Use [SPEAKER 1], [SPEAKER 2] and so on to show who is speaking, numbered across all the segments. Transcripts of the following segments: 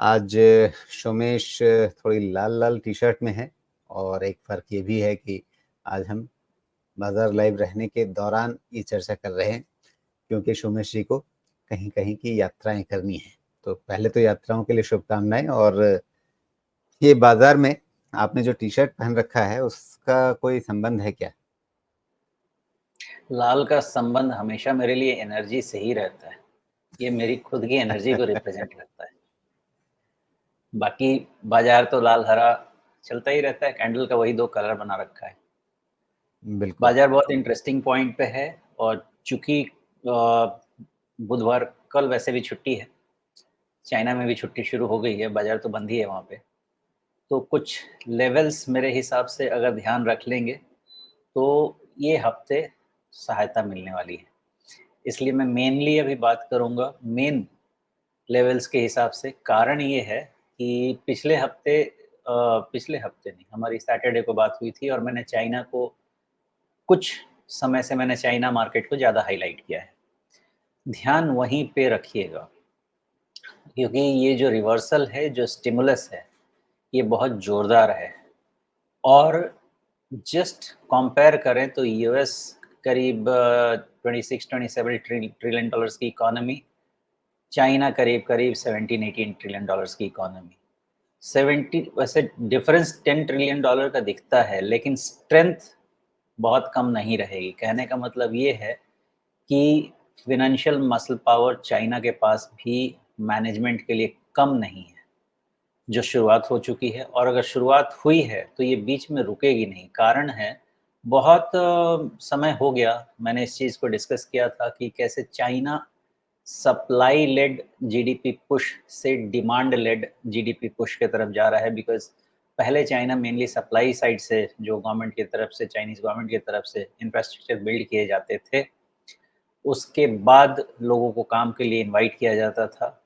[SPEAKER 1] आज सोमेश थोड़ी लाल-लाल टी-शर्ट में है और एक फ़र्क ये भी है कि आज हम बाज़ार लाइव रहने के दौरान ये चर्चा कर रहे हैं, क्योंकि सोमेश जी को कहीं-कहीं की यात्राएँ करनी हैं। तो पहले तो यात्राओं के लिए शुभकामनाएँ और ये बाज़ार में आपने जो टी-शर्ट पहन रखा है, उसका कोई संबंध है क्या?
[SPEAKER 2] लाल का संबंध हमेशा मेरे लिए एनर्जी से ही रहता है। ये मेरी खुद की एनर्जी को रिप्रेज़ेंट करता है। बाकी बाज़ार तो लाल-हरा चलता ही रहता है, कैंडल का वही 2 कलर बना रखा है।
[SPEAKER 1] बिल्कुल।
[SPEAKER 2] बाज़ार बहुत इंटरेस्टिंग पॉइंट पे है और चूँकि बुधवार कल वैसे भी छुट्टी है, चाइना में भी छुट्टी शुरू हो गई है, बाज़ार तो बंद ही है वहाँ पे। तो कुछ लेवल्स मेरे हिसाब से अगर ध्यान रख लेंगे, तो ये हफ़्ते सहायता मिलने वाली है। इसलिए मैं मेनली अभी बात करूँगा मेन लेवल्स के हिसाब से। कारण ये है कि पिछले हफ्ते नहीं, हमारी सैटरडे को बात हुई थी और मैंने चाइना को कुछ समय से मैंने चाइना मार्केट को ज़्यादा हाइलाइट किया है। ध्यान वहीं पे रखिएगा, क्योंकि ये जो रिवर्सल है, जो स्टिमुलस है, ये बहुत ज़ोरदार है और जस्ट कंपेयर करें तो यूएस करीब 26-27 ट्रिलियन डॉलर्स की इकोनॉमी, चाइना करीब-करीब 17-18 ट्रिलियन डॉलर्स की इकोनॉमी। 70 वैसे डिफरेंस 10 ट्रिलियन डॉलर का दिखता है, लेकिन स्ट्रेंथ बहुत कम नहीं रहेगी। कहने का मतलब ये है कि फ़ाइनेंशियल मसल पावर चाइना के पास भी मैनेजमेंट के लिए कम नहीं है, जो शुरुआत हो चुकी है और अगर शुरुआत हुई है, तो ये बीच में रुकेगी नहीं। कारण है, बहुत समय हो गया मैंने इस चीज़ को डिस्कस किया था कि कैसे China supply led GDP push से डिमांड लेड जीडीपी पुश की तरफ जा रहा है, बिकॉज़ पहले चाइना मेनली सप्लाई साइड से जो गवर्नमेंट की तरफ से, चाइनीज़ गवर्नमेंट की तरफ से इंफ्रास्ट्रक्चर बिल्ड किए जाते थे, उसके बाद लोगों को काम के लिए इनवाइट किया जाता था।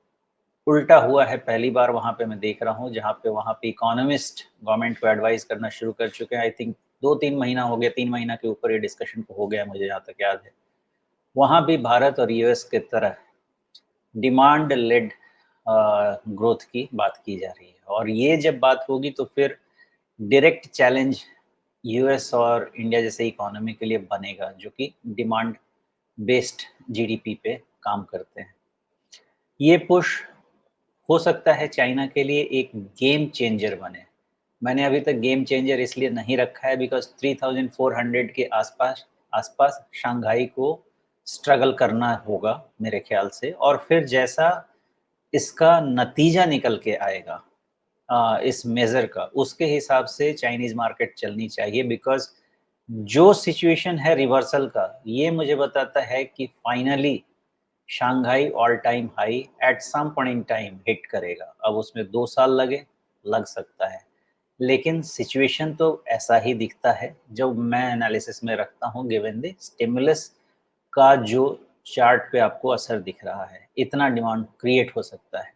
[SPEAKER 2] उल्टा हुआ है पहली बार वहाँ पे मैं देख रहा हूँ, जहाँ पे वहाँ पे इकोनॉमिस्ट गवर्नमेंट को एडवाइस करना शुरू कर चुके हैं। आई थिंक 2-3 महीना हो गया, 3 महीना के ऊपर ये डिस्कशन हो गया मुझे जहाँ तक याद है। वहाँ भी भारत और यूएस की तरह डिमांड लेड ग्रोथ की बात की जा रही है और ये जब बात होगी तो फिर डायरेक्ट चैलेंज यूएस और इंडिया जैसे इकोनॉमी के लिए बनेगा, जो कि डिमांड बेस्ड जीडीपी पे काम करते हैं। ये पुश हो सकता है चाइना के लिए एक गेम चेंजर बने। मैंने अभी तक गेम चेंजर इसलिए नहीं रखा है बिकॉज़ 3400 के आसपास आसपास शंघाई को स्ट्रगल करना होगा मेरे ख़्याल से, और फिर जैसा इसका नतीजा निकल के आएगा इस मेज़र का, उसके हिसाब से चाइनीज़ मार्केट चलनी चाहिए, बिकॉज़ जो सिचुएशन है रिवर्सल का, ये मुझे बताता है कि finally Shanghai all time high at some point in time hit करेगा। अब उसमें 2 साल लग सकता है। लेकिन सिचुएशन तो ऐसा ही दिखता है, जो मैं एनालिसिस में रखता हूँ गिवन द स्टिमुलस का जो चार्ट पे आपको असर दिख रहा है, इतना डिमांड क्रिएट हो सकता है।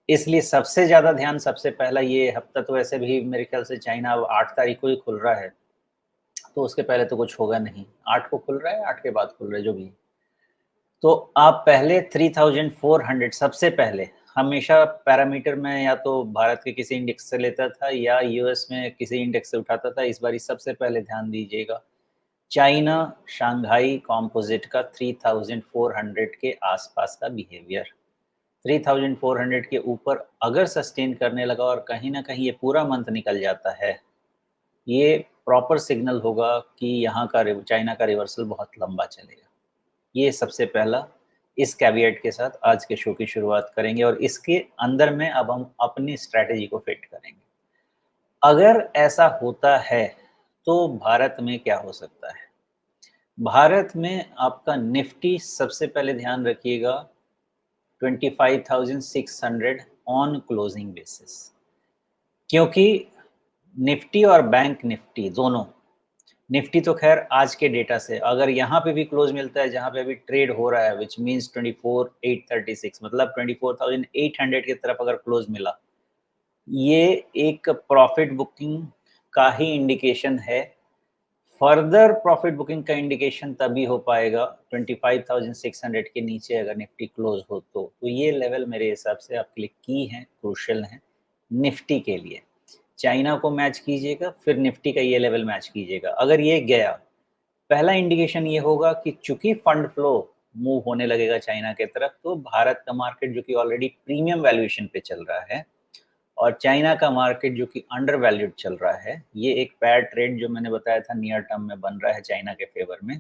[SPEAKER 2] इसलिए सबसे ज़्यादा ध्यान सबसे पहला ये हफ्ता तो वैसे भी मेरे ख्याल से चाइना अब 8 तारीख को ही खुल रहा है, तो उसके पहले तो कुछ होगा नहीं। 8 को खुल रहा है, 8 के बाद खुल रहा है, जो भी है। तो आप पहले 3400 सबसे पहले हमेशा पैरामीटर में या तो भारत के किसी इंडेक्स से लेता था या यूएस में किसी इंडेक्स से उठाता था। इस बारी सबसे पहले ध्यान दीजिएगा, चाइना शंघाई कंपोजिट का 3400 के आसपास का बिहेवियर। 3400 के ऊपर अगर सस्टेन करने लगा और कहीं न कहीं ये पूरा मंथ निकल जाता है, ये प्रॉपर सिग्नल होगा कि यहाँ का रिव चाइना का रिवर्सल बहुत लंबा चलेगा। ये सबसे पहला, इस कैveat के साथ आज के शो की शुरुआत करेंगे और इसके अंदर में अब हम अपनी स्ट्रैटेजी को फिट करेंगे। अगर ऐसा होता है, तो भारत में क्या हो सकता है? भारत में आपका निफ्टी सबसे पहले ध्यान रखिएगा 25,600 ऑन क्लोजिंग बेसिस, क्योंकि निफ्टी और बैंक निफ्टी दोनों, निफ्टी तो खैर आज के डेटा से अगर यहाँ पे भी क्लोज मिलता है जहाँ पे अभी ट्रेड हो रहा है, विच मीन्स 24,836, मतलब 24,800 की तरफ अगर क्लोज मिला, ये एक प्रॉफिट बुकिंग का ही इंडिकेशन है फर्दर प्रॉफिट बुकिंग का इंडिकेशन तभी हो पाएगा 25,600 के नीचे अगर निफ्टी क्लोज हो तो ये लेवल मेरे हिसाब से आपके लिए की है, क्रूशियल है निफ्टी के लिए। चाइना को मैच कीजिएगा, फिर निफ्टी का ये लेवल मैच कीजिएगा। अगर ये गया, पहला इंडिकेशन ये होगा कि चूंकि फंड फ्लो मूव होने लगेगा चाइना के तरफ, तो भारत का मार्केट जो कि ऑलरेडी प्रीमियम वैल्यूएशन पे चल रहा है और चाइना का मार्केट जो कि अंडर वैल्यूड चल रहा है, ये एक पैर ट्रेड जो मैंने बताया था नियर टर्म में बन रहा है चाइना के फेवर में,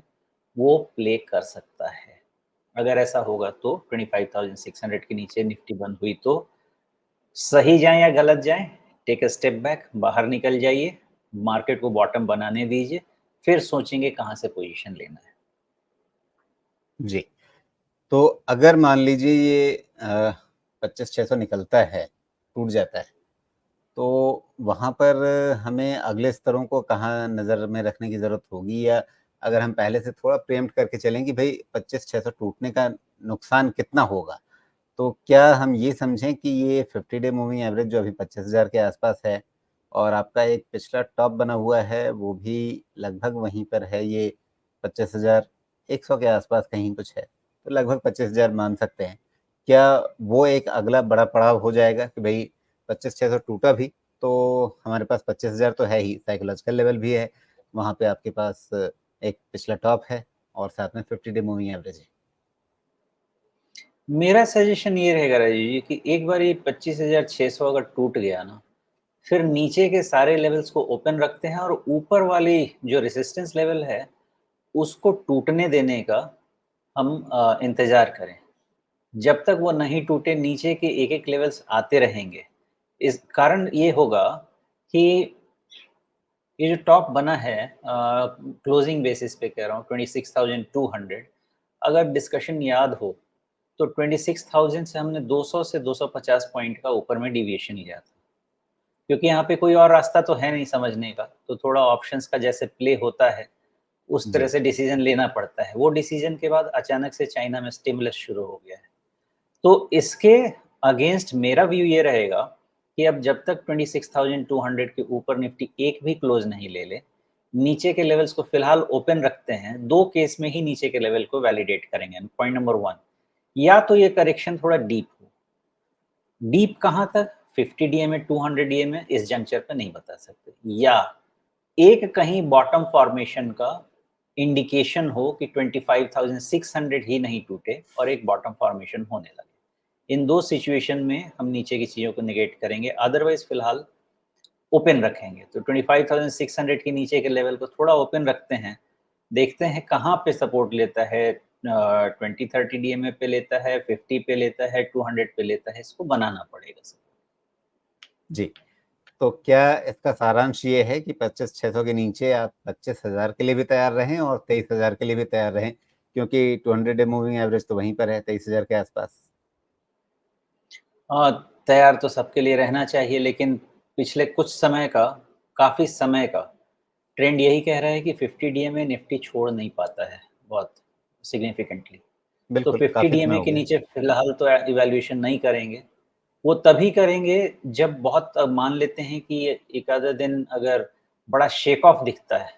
[SPEAKER 2] वो प्ले कर सकता है। अगर ऐसा होगा तो 25,600 के नीचे निफ्टी बंद हुई तो सही जाए या गलत जाए, टेक अ स्टेप बैक, बाहर निकल जाइए, मार्केट को बॉटम बनाने दीजिए, फिर सोचेंगे कहाँ से पोजीशन लेना है।
[SPEAKER 1] जी, तो अगर मान लीजिए ये 25,600 निकलता है, टूट जाता है, तो वहाँ पर हमें अगले स्तरों को कहाँ नज़र में रखने की ज़रूरत होगी, या अगर हम पहले से थोड़ा प्रीएम्प्ट करके चलें कि भई 25,600 टूटने का नुकसान कितना होगा? तो क्या हम ये समझें कि ये 50 डे मूविंग एवरेज जो अभी 25,000 के आसपास है और आपका एक पिछला टॉप बना हुआ है, वो भी लगभग वहीं पर है, ये 25,100 के आसपास कहीं कुछ है, तो लगभग 25,000 मान सकते हैं। क्या वो एक अगला बड़ा पड़ाव हो जाएगा कि भई 25,600 टूटा भी, तो हमारे पास 25,000 तो है ही, साइकोलॉजिकल लेवल भी है, वहाँ पे आपके पास एक पिछला टॉप है और साथ में 50 डे मूविंग एवरेज है।
[SPEAKER 2] मेरा सजेशन ये रहेगा राजीव जी कि एक बार ये 25,600 अगर टूट गया ना, फिर नीचे के सारे लेवल्स को ओपन रखते हैं और ऊपर वाली जो रेजिस्टेंस लेवल है, उसको टूटने देने का हम इंतज़ार करें। जब तक वो नहीं टूटे, नीचे के एक-एक लेवल्स आते रहेंगे। इस कारण ये होगा कि ये जो टॉप बना है क्लोजिंग बेसिस पे कह रहा हूँ 26,200, अगर डिस्कशन याद हो तो 26,000 से हमने 200 से 250 पॉइंट का ऊपर में डेविएशन लिया था। क्योंकि यहाँ पे कोई और रास्ता तो है नहीं समझने का, तो थोड़ा ऑप्शंस का जैसे प्ले होता है, उस तरह
[SPEAKER 1] जी,
[SPEAKER 2] से डिसीजन लेना पड़ता है। वो डिसीजन के बाद अचानक से चाइना में स्टिमुलस शुरू हो गया है। तो इसके अगेंस्ट मेरा व्यू ये रहेगा कि अब जब तक 26,200 के ऊपर निफ्टी एक भी क्लोज नहीं ले ले, नीचे के लेवल्स को फिलहाल ओपन रखते हैं। 2 केस में ही नीचे के लेवल को वैलिडेट करेंगे। पॉइंट नंबर 1, या तो ये करेक्शन थोड़ा डीप हो। डीप कहाँ तक? 50 डीएमए, 200 डीएमए इस जंक्चर पे नहीं बता सकते। या एक कहीं बॉटम फॉर्मेशन का इंडिकेशन हो कि 25,600 ही नहीं टूटे और एक बॉटम फॉर्मेशन होने लगे। इन 2 सिचुएशन में हम नीचे की चीज़ों को नेगेट करेंगे, अदरवाइज़ फिलहाल ओपन रखेंगे। तो 25,600 के नीचे के लेवल को थोड़ा ओपन रखते हैं, देखते हैं कहाँ पे सपोर्ट लेता है। 20-30 डीएमए पे लेता है, 50 पे लेता है, 200 पे लेता है, इसको बनाना पड़ेगा सब।
[SPEAKER 1] जी। तो क्या इसका सारांश ये है कि 25,600 के नीचे आप 25,000 के लिए भी तैयार रहें और 23,000 के लिए भी तैयार रहें, क्योंकि 200 डे मूविंग एवरेज तो वहीं पर है 23,000 के आसपास?
[SPEAKER 2] तैयार तो सबके लिए रहना चाहिए, लेकिन पिछले कुछ समय का, काफ़ी समय का ट्रेंड यही कह रहा है कि 50 डीएमए निफ्टी छोड़ नहीं पाता है बहुत सिग्निफिकेंटली। तो
[SPEAKER 1] बिल्कुल,
[SPEAKER 2] 50
[SPEAKER 1] काफ़ी समय
[SPEAKER 2] डीएमए
[SPEAKER 1] हो
[SPEAKER 2] के
[SPEAKER 1] गया।
[SPEAKER 2] नीचे फिलहाल तो इवैल्यूएशन नहीं करेंगे। वो तभी करेंगे जब बहुत मान लेते हैं कि एक आधा दिन अगर बड़ा शेक ऑफ दिखता है,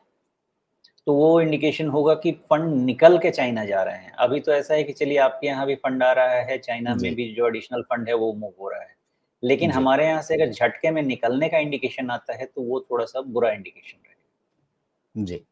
[SPEAKER 2] तो वो इंडिकेशन होगा कि फंड निकल के चाइना जा रहे हैं। अभी तो ऐसा है कि चलिए आपके यहाँ भी फंड आ रहा है, चाइना में
[SPEAKER 1] जी,
[SPEAKER 2] भी जो एडिशनल फंड है वो मूव हो रहा है। लेकिन
[SPEAKER 1] जी,
[SPEAKER 2] हमारे यहाँ से अगर झटके में निकलने का इंडिकेशन आता है, तो वो थोड़ा-सा बुरा इंडिकेशन रहेगा।
[SPEAKER 1] जी।